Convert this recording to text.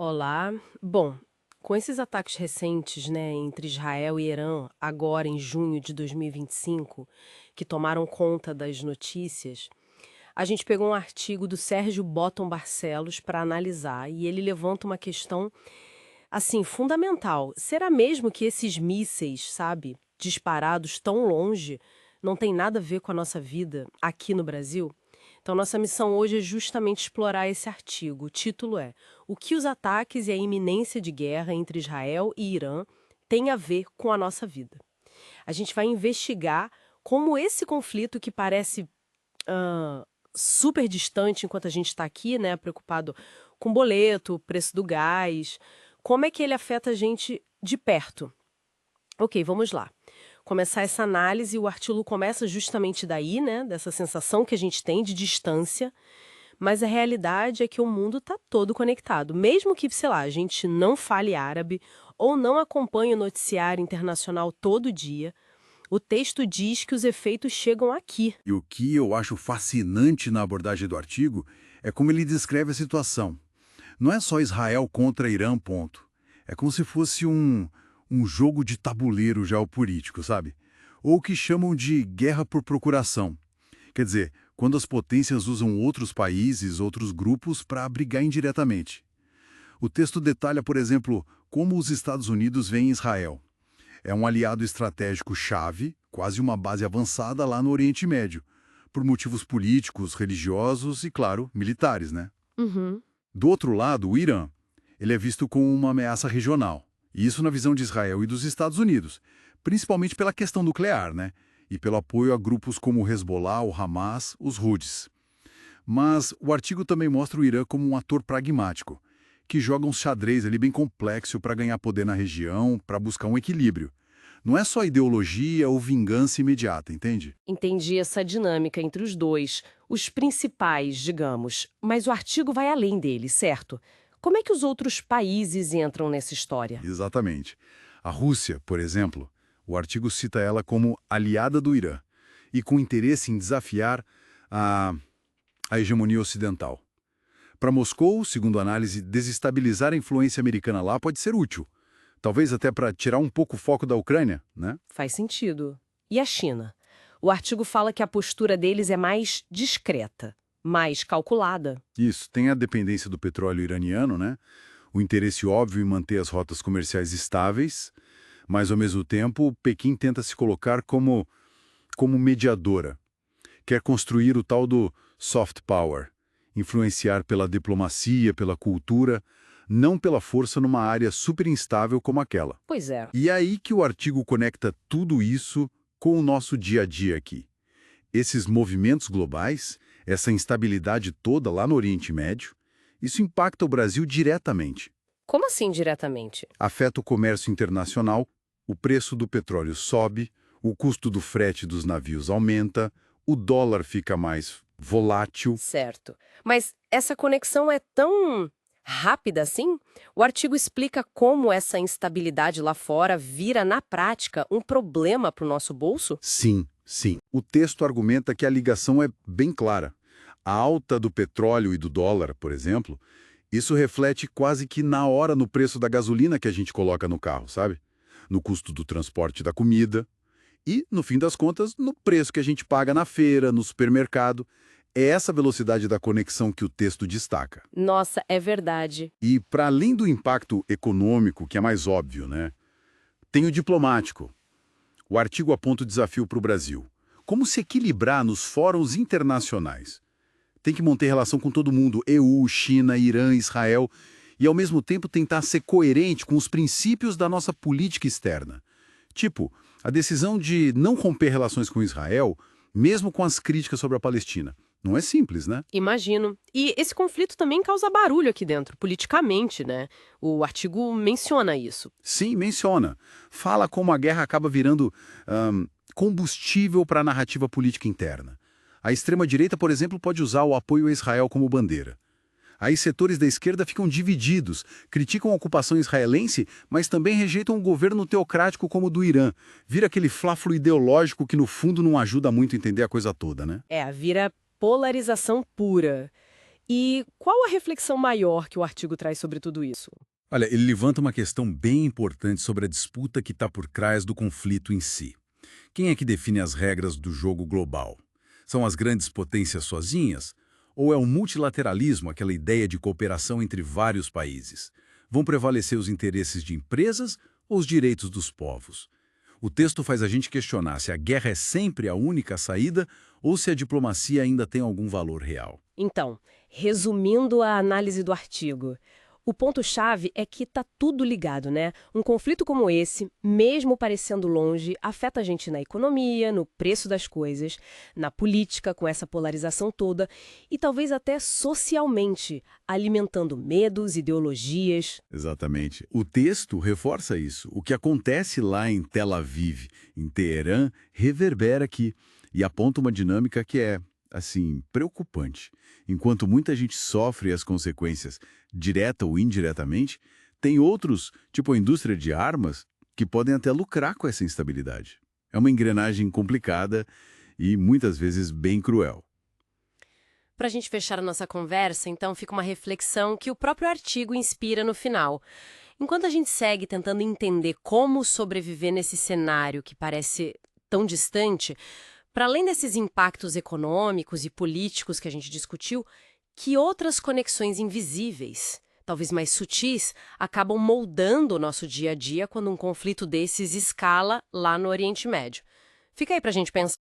Olá. Bom, com esses ataques recentes, né, entre Israel e Irã, agora em junho de 2025, que tomaram conta das notícias, a gente pegou um artigo do Sérgio Botton Barcelos para analisar e ele levanta uma questão, assim, fundamental. Será mesmo que esses mísseis, sabe, disparados tão longe, não tem nada a ver com a nossa vida aqui no Brasil? Então, nossa missão hoje é justamente explorar esse artigo. O título é: O que os ataques e a iminência de guerra entre Israel e Irã têm a ver com a nossa vida? A gente vai investigar como esse conflito, que parece ah, super distante enquanto a gente está aqui, né, preocupado com boleto, preço do gás, como é que ele afeta a gente de perto? Ok, vamos lá. Começar essa análise, o artigo começa justamente daí, né, dessa sensação que a gente tem de distância, mas a realidade é que o mundo está todo conectado. Mesmo que, sei lá, a gente não fale árabe ou não acompanhe o noticiário internacional todo dia, o texto diz que os efeitos chegam aqui. E o que eu acho fascinante na abordagem do artigo é como ele descreve a situação. Não é só Israel contra Irã, ponto. É como se fosse um jogo de tabuleiro geopolítico, sabe? Ou o que chamam de guerra por procuração. Quer dizer, quando as potências usam outros países, outros grupos para brigar indiretamente. O texto detalha, por exemplo, como os Estados Unidos veem Israel. É um aliado estratégico chave, quase uma base avançada lá no Oriente Médio, por motivos políticos, religiosos e, claro, militares, né? Uhum. Do outro lado, o Irã. Ele é visto como uma ameaça regional. E isso na visão de Israel e dos Estados Unidos, principalmente pela questão nuclear, né? E pelo apoio a grupos como o Hezbollah, o Hamas, os Houthis. Mas o artigo também mostra o Irã como um ator pragmático, que joga um xadrez ali bem complexo para ganhar poder na região, para buscar um equilíbrio. Não é só ideologia ou vingança imediata, entende? Entendi essa dinâmica entre os dois, os principais, digamos, mas o artigo vai além deles, certo? Como é que os outros países entram nessa história? Exatamente. A Rússia, por exemplo, o artigo cita ela como aliada do Irã e com interesse em desafiar a, a hegemonia ocidental. Para Moscou, segundo a análise, desestabilizar a influência americana lá pode ser útil. Talvez até para tirar um pouco o foco da Ucrânia, né? Faz sentido. E a China? O artigo fala que a postura deles é mais discreta, mais calculada. Isso, tem a dependência do petróleo iraniano, né? O interesse óbvio em manter as rotas comerciais estáveis, mas ao mesmo tempo Pequim tenta se colocar como mediadora. Quer construir o tal do soft power, influenciar pela diplomacia, pela cultura, não pela força numa área super instável como aquela. Pois é. E é aí que o artigo conecta tudo isso com o nosso dia a dia aqui. Esses movimentos globais, essa instabilidade toda lá no Oriente Médio, isso impacta o Brasil diretamente. Como assim diretamente? Afeta o comércio internacional, o preço do petróleo sobe, o custo do frete dos navios aumenta, o dólar fica mais volátil. Certo. Mas essa conexão é tão rápida assim? O artigo explica como essa instabilidade lá fora vira, na prática, um problema para o nosso bolso? Sim, sim. O texto argumenta que a ligação é bem clara. A alta do petróleo e do dólar, por exemplo, isso reflete quase que na hora no preço da gasolina que a gente coloca no carro, sabe? No custo do transporte da comida e, no fim das contas, no preço que a gente paga na feira, no supermercado. É essa velocidade da conexão que o texto destaca. Nossa, é verdade. E, para além do impacto econômico, que é mais óbvio, né? Tem o diplomático. O artigo aponta o desafio para o Brasil. Como se equilibrar nos fóruns internacionais? Tem que manter relação com todo mundo, EU, China, Irã, Israel, e ao mesmo tempo tentar ser coerente com os princípios da nossa política externa. Tipo, a decisão de não romper relações com Israel, mesmo com as críticas sobre a Palestina. Não é simples, né? Imagino. E esse conflito também causa barulho aqui dentro, politicamente, né? O artigo menciona isso. Sim, menciona. Fala como a guerra acaba virando combustível para a narrativa política interna. A extrema-direita, por exemplo, pode usar o apoio a Israel como bandeira. Aí setores da esquerda ficam divididos, criticam a ocupação israelense, mas também rejeitam o governo teocrático como o do Irã. Vira aquele fla-flu ideológico que, no fundo, não ajuda muito a entender a coisa toda, né? Vira polarização pura. E qual a reflexão maior que o artigo traz sobre tudo isso? Olha, ele levanta uma questão bem importante sobre a disputa que está por trás do conflito em si. Quem é que define as regras do jogo global? São as grandes potências sozinhas? Ou é o multilateralismo, aquela ideia de cooperação entre vários países? Vão prevalecer os interesses de empresas ou os direitos dos povos? O texto faz a gente questionar se a guerra é sempre a única saída ou se a diplomacia ainda tem algum valor real. Então, resumindo a análise do artigo, o ponto-chave é que tá tudo ligado, né? Um conflito como esse, mesmo parecendo longe, afeta a gente na economia, no preço das coisas, na política, com essa polarização toda, e talvez até socialmente, alimentando medos, ideologias. Exatamente. O texto reforça isso. O que acontece lá em Tel Aviv, em Teherã, reverbera aqui e aponta uma dinâmica que é, assim, preocupante. Enquanto muita gente sofre as consequências, direta ou indiretamente, tem outros, tipo a indústria de armas, que podem até lucrar com essa instabilidade. É uma engrenagem complicada e muitas vezes bem cruel. Para a gente fechar a nossa conversa, então fica uma reflexão que o próprio artigo inspira no final. Enquanto a gente segue tentando entender como sobreviver nesse cenário que parece tão distante, para além desses impactos econômicos e políticos que a gente discutiu, que outras conexões invisíveis, talvez mais sutis, acabam moldando o nosso dia a dia quando um conflito desses escala lá no Oriente Médio? Fica aí para a gente pensar.